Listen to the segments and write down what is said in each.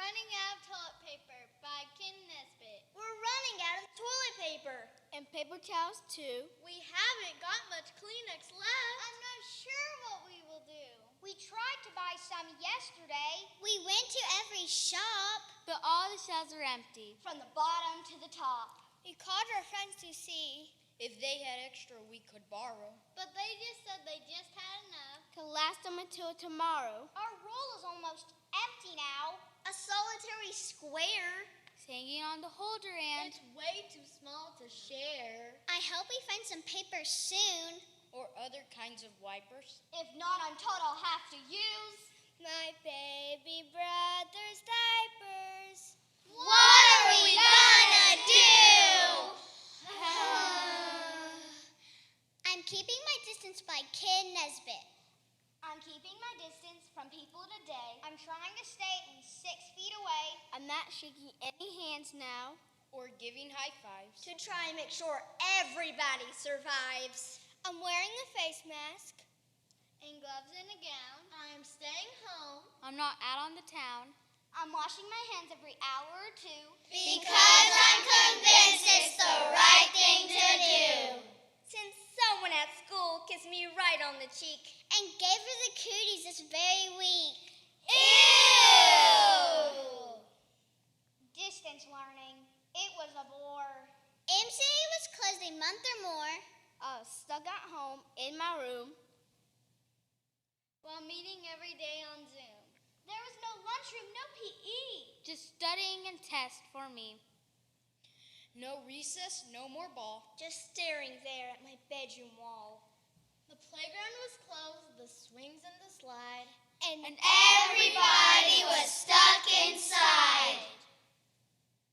running out of toilet paper by Ken Nesbitt. We're running out of toilet paper. And paper towels, too. We haven't got much Kleenex left. I'm not sure what we will do. We tried to buy some yesterday. We went to every shop. But all the shelves are empty. From the bottom to the top. We called our friends to see if they had extra we could borrow. But they just said they just had enough to last them until tomorrow. Our roll is almost empty now. A solitary square. Hanging on the holder and it's way too small to share. I hope we find some paper soon. Or other kinds of wipers. If not, I'm told I'll have to use my baby brother's diapers. What are we gonna do? I'm keeping my distance by Ken Nesbitt. I'm keeping my distance from people today. I'm trying to stay at least 6 feet away. I'm not shaking any hands now. Or giving high fives. To try and make sure everybody survives. I'm wearing a face mask. And gloves and a gown. I'm staying home. I'm not out on the town. I'm washing my hands every hour or two. Because I'm convinced it's the right thing to do. Since someone at school kissed me right on the cheek and gave her the cooties this very week. Ew! Distance learning. It was a bore. MCA was closed a month or more. I was stuck at home in my room while meeting every day on Zoom. There was no lunchroom, no PE. Just studying and tests for me. No recess, no more ball. Just staring there at my bedroom wall. The playground was closed, the swings and the slide. And everybody was stuck inside.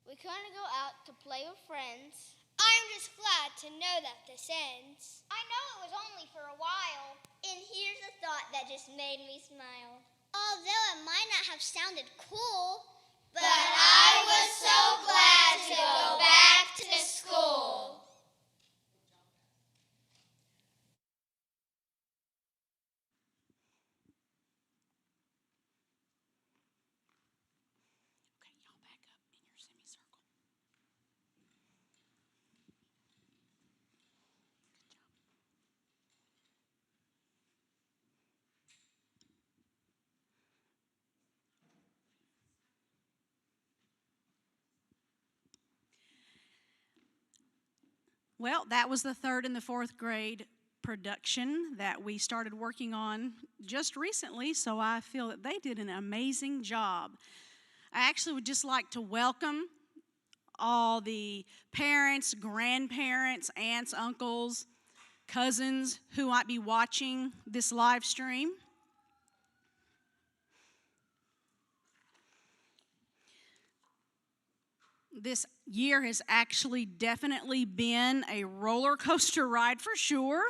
We couldn't go out to play with friends. I'm just glad to know that this ends. I know it was only for a while. And here's a thought that just made me smile. Although it might not have sounded cool, but I was so glad to go back to school. Okay, y'all back up in your semicircle. Well, that was the 3rd and the 4th grade production that we started working on just recently, so I feel that they did an amazing job. I actually would just like to welcome all the parents, grandparents, aunts, uncles, cousins who might be watching this live stream. This year has actually definitely been a roller coaster ride for sure,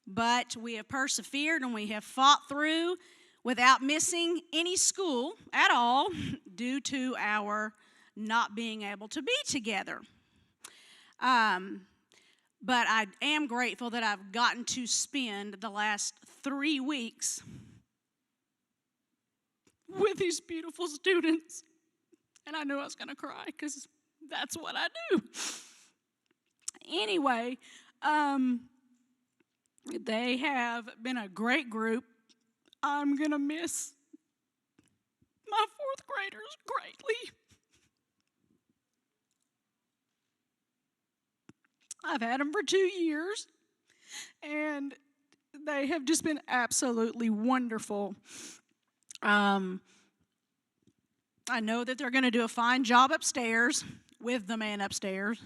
but we have persevered and we have fought through without missing any school at all due to our not being able to be together. But I am grateful that I've gotten to spend the last 3 weeks with these beautiful students. And I knew I was going to cry because that's what I do. Anyway, they have been a great group. I'm going to miss my 4th graders greatly. I've had them for 2 years, and they have just been absolutely wonderful. I know that they're going to do a fine job upstairs with the man upstairs.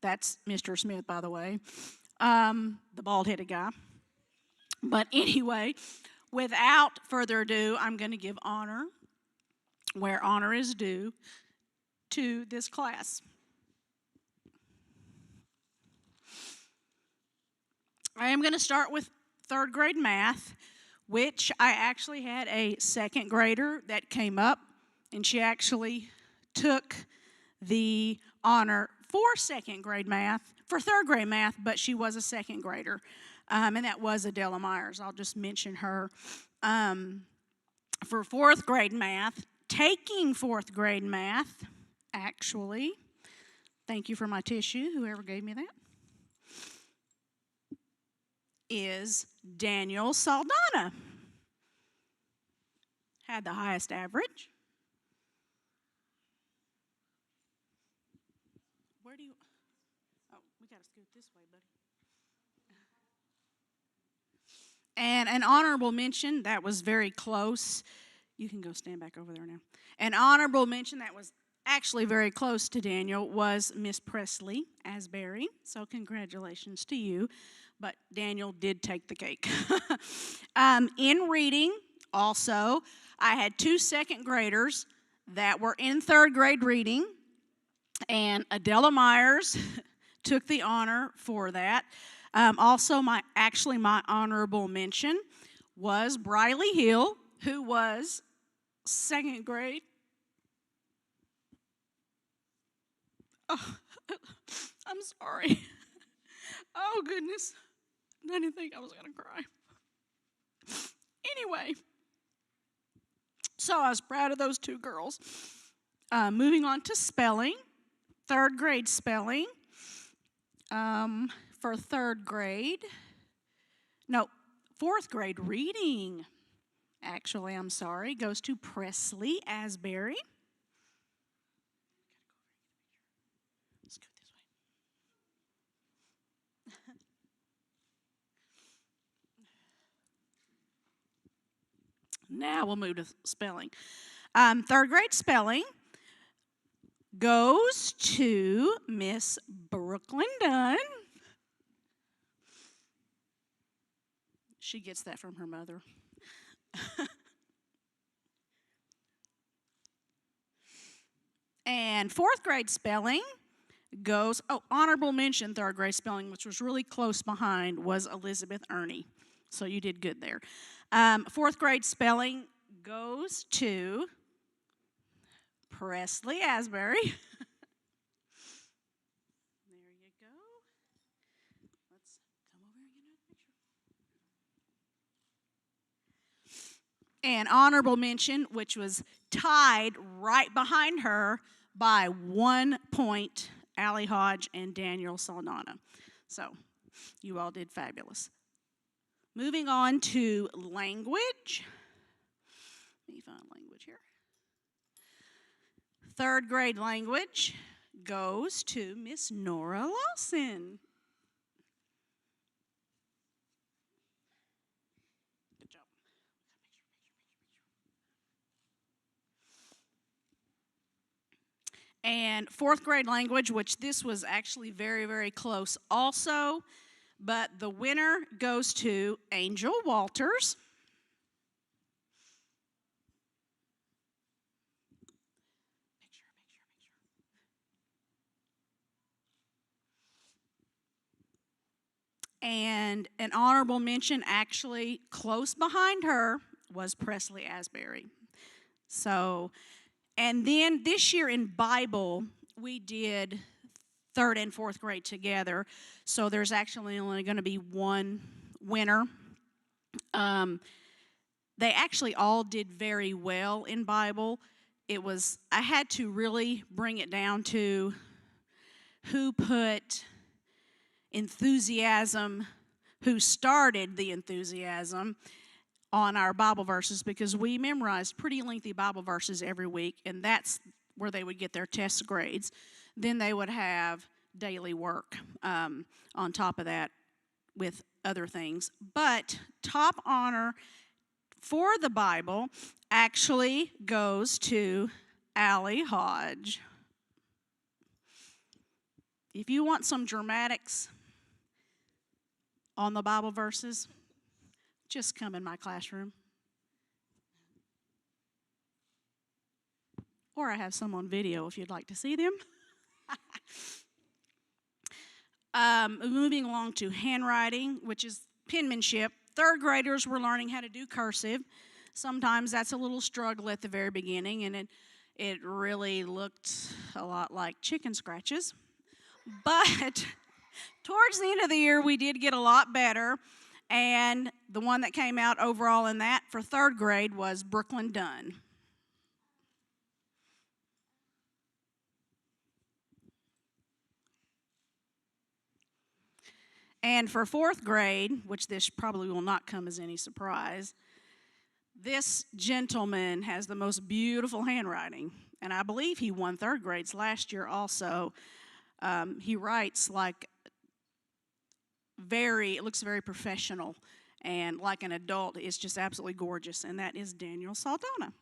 That's Mr. Smith, by the way, the bald-headed guy. But anyway, without further ado, I'm going to give honor where honor is due to this class. I am going to start with 3rd grade math, which I actually had a 2nd grader that came up. And she actually took the honor for 2nd grade math, for 3rd grade math, but she was a 2nd grader. And that was Adela Myers. I'll just mention her. For 4th grade math, taking fourth grade math, actually. Thank you for my tissue, whoever gave me that. Is Daniel Saldana. Had the highest average. Where do you... Oh, we got to scoot this way, buddy. And an honorable mention, that was very close. You can go stand back over there now. An honorable mention that was actually very close to Daniel was Miss Presley Asbury. So congratulations to you. But Daniel did take the cake. In reading, also, I had 2 second graders that were in third grade reading. And Adela Myers took the honor for that. Also, my honorable mention was Briley Hill, who was second grade. Oh, I'm sorry. Oh, goodness. I didn't think I was going to cry. Anyway, so I was proud of those 2 girls. Moving on to spelling, third grade spelling. For third grade, no, fourth grade reading, actually, I'm sorry, goes to Presley Asbury. Let's go this way. Now we'll move to spelling. Third grade spelling goes to Miss Brooklyn Dunn. She gets that from her mother. And fourth grade spelling goes, honorable mention, third grade spelling, which was really close behind, was Elizabeth Ernie. So you did good there. Fourth grade spelling goes to Presley Asbury. There you go. Let's come over and get another picture. And honorable mention, which was tied right behind her by 1 point, Allie Hodge and Daniel Saldana. So you all did fabulous. Moving on to language. Let me find language here. Third grade language goes to Miss Nora Lawson. Good job. And fourth grade language, which this was actually very, very close also, but the winner goes to Angel Walters. And an honorable mention, actually close behind her, was Presley Asbury. So, and then this year in Bible, we did third and fourth grade together. So there's actually only going to be 1 winner. They actually all did very well in Bible. I had to really bring it down to who put enthusiasm, who started the enthusiasm on our Bible verses, because we memorized pretty lengthy Bible verses every week, and that's where they would get their test grades. Then they would have daily work on top of that with other things. But top honor for the Bible actually goes to Allie Hodge. If you want some dramatics on the Bible verses, just come in my classroom. Or I have some on video if you'd like to see them. Moving along to handwriting, which is penmanship. Third graders were learning how to do cursive. Sometimes that's a little struggle at the very beginning, and it really looked a lot like chicken scratches. But towards the end of the year, we did get a lot better, and the one that came out overall in that for third grade was Brooklyn Dunn. And for fourth grade, which this probably will not come as any surprise, this gentleman has the most beautiful handwriting. And I believe he won third grades last year also. He writes like it looks very professional. And like an adult, it's just absolutely gorgeous. And that is Daniel Saldana.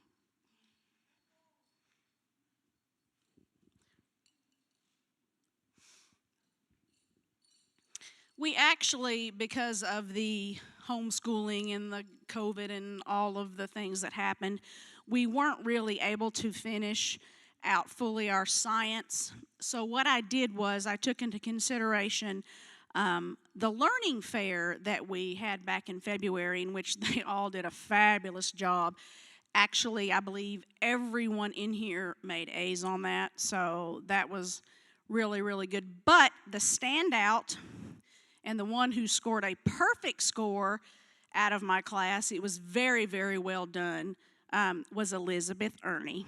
We actually, because of the homeschooling and the COVID and all of the things that happened, we weren't really able to finish out fully our science. So what I did was I took into consideration the learning fair that we had back in February, in which they all did a fabulous job. Actually, I believe everyone in here made A's on that, so that was really, really good. But the standout and the one who scored a perfect score out of my class, it was very, very well done, was Elizabeth Ernie.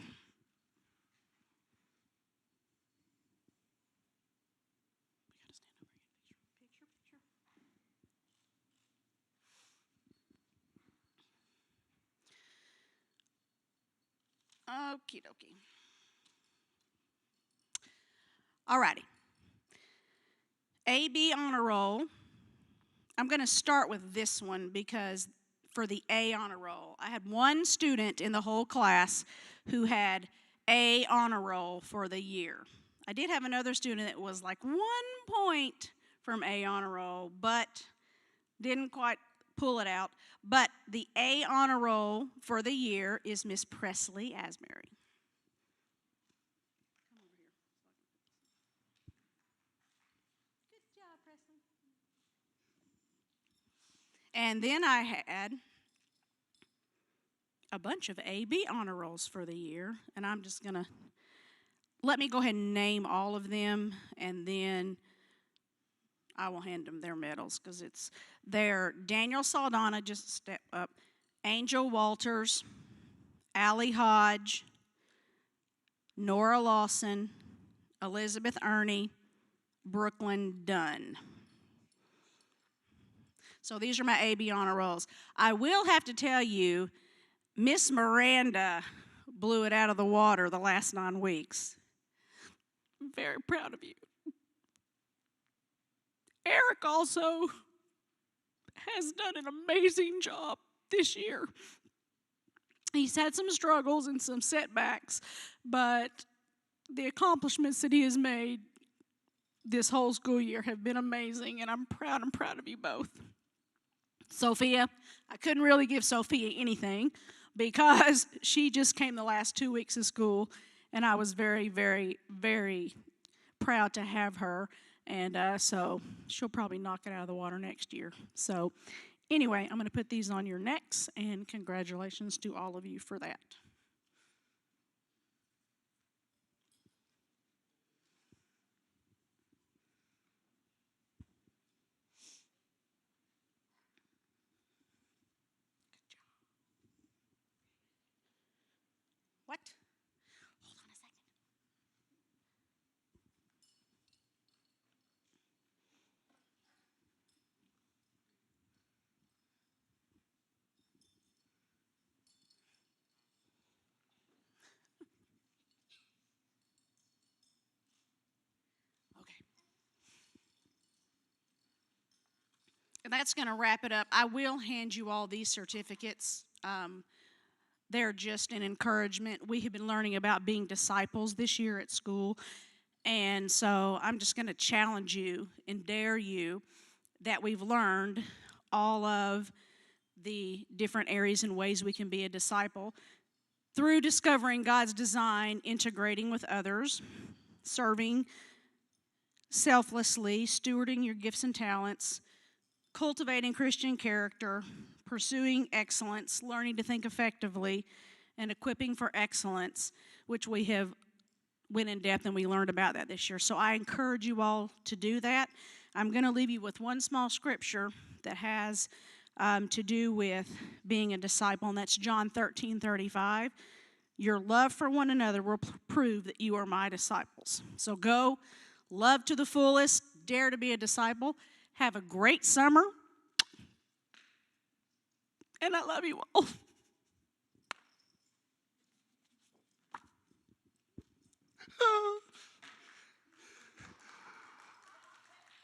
Okie dokie. Alrighty. AB honor roll. I'm going to start with this one because for the A honor roll, I had one student in the whole class who had A honor roll for the year. I did have another student that was like 1 point from A honor roll, but didn't quite pull it out. But the A honor roll for the year is Miss Presley Asbury. Good job, Presley. And then I had a bunch of AB honor rolls for the year, and I'm just going to let me go ahead and name all of them, and then I will hand them their medals because it's there. Daniel Saldana, just step up. Angel Walters, Allie Hodge, Nora Lawson, Elizabeth Ernie, Brooklyn Dunn. So these are my AB honor rolls. I will have to tell you, Miss Miranda blew it out of the water the last 9 weeks. I'm very proud of you. Eric also has done an amazing job this year. He's had some struggles and some setbacks, but the accomplishments that he has made this whole school year have been amazing, and I'm proud of you both. Sophia, I couldn't really give Sophia anything because she just came the last 2 weeks of school, and I was very, very, very proud to have her. And so she'll probably knock it out of the water next year. So anyway, I'm going to put these on your necks, and congratulations to all of you for that. What? Hold on a second. Okay. And that's going to wrap it up. I will hand you all these certificates. They're just an encouragement. We have been learning about being disciples this year at school. And so I'm just going to challenge you and dare you that we've learned all of the different areas and ways we can be a disciple through discovering God's design, integrating with others, serving selflessly, stewarding your gifts and talents, cultivating Christian character, pursuing excellence, learning to think effectively, and equipping for excellence, which we have went in depth and we learned about that this year. So I encourage you all to do that. I'm going to leave you with one small scripture that has to do with being a disciple, and that's John 13:35. Your love for one another will prove that you are my disciples. So go, love to the fullest, dare to be a disciple, Have a great summer. And I love you all.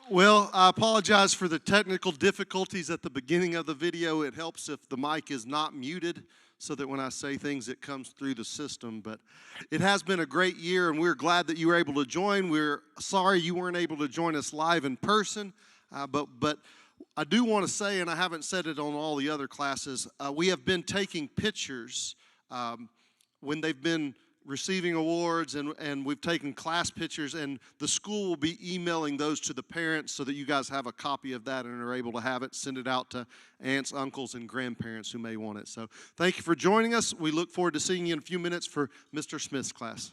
Well, I apologize for the technical difficulties at the beginning of the video. It helps if the mic is not muted so that when I say things, it comes through the system. But it has been a great year, and we're glad that you were able to join. We're sorry you weren't able to join us live in person, but I do want to say, and I haven't said it on all the other classes, we have been taking pictures when they've been receiving awards, and we've taken class pictures, and the school will be emailing those to the parents so that you guys have a copy of that and are able to have it, send it out to aunts, uncles, and grandparents who may want it. So thank you for joining us. We look forward to seeing you in a few minutes for Mr. Smith's class.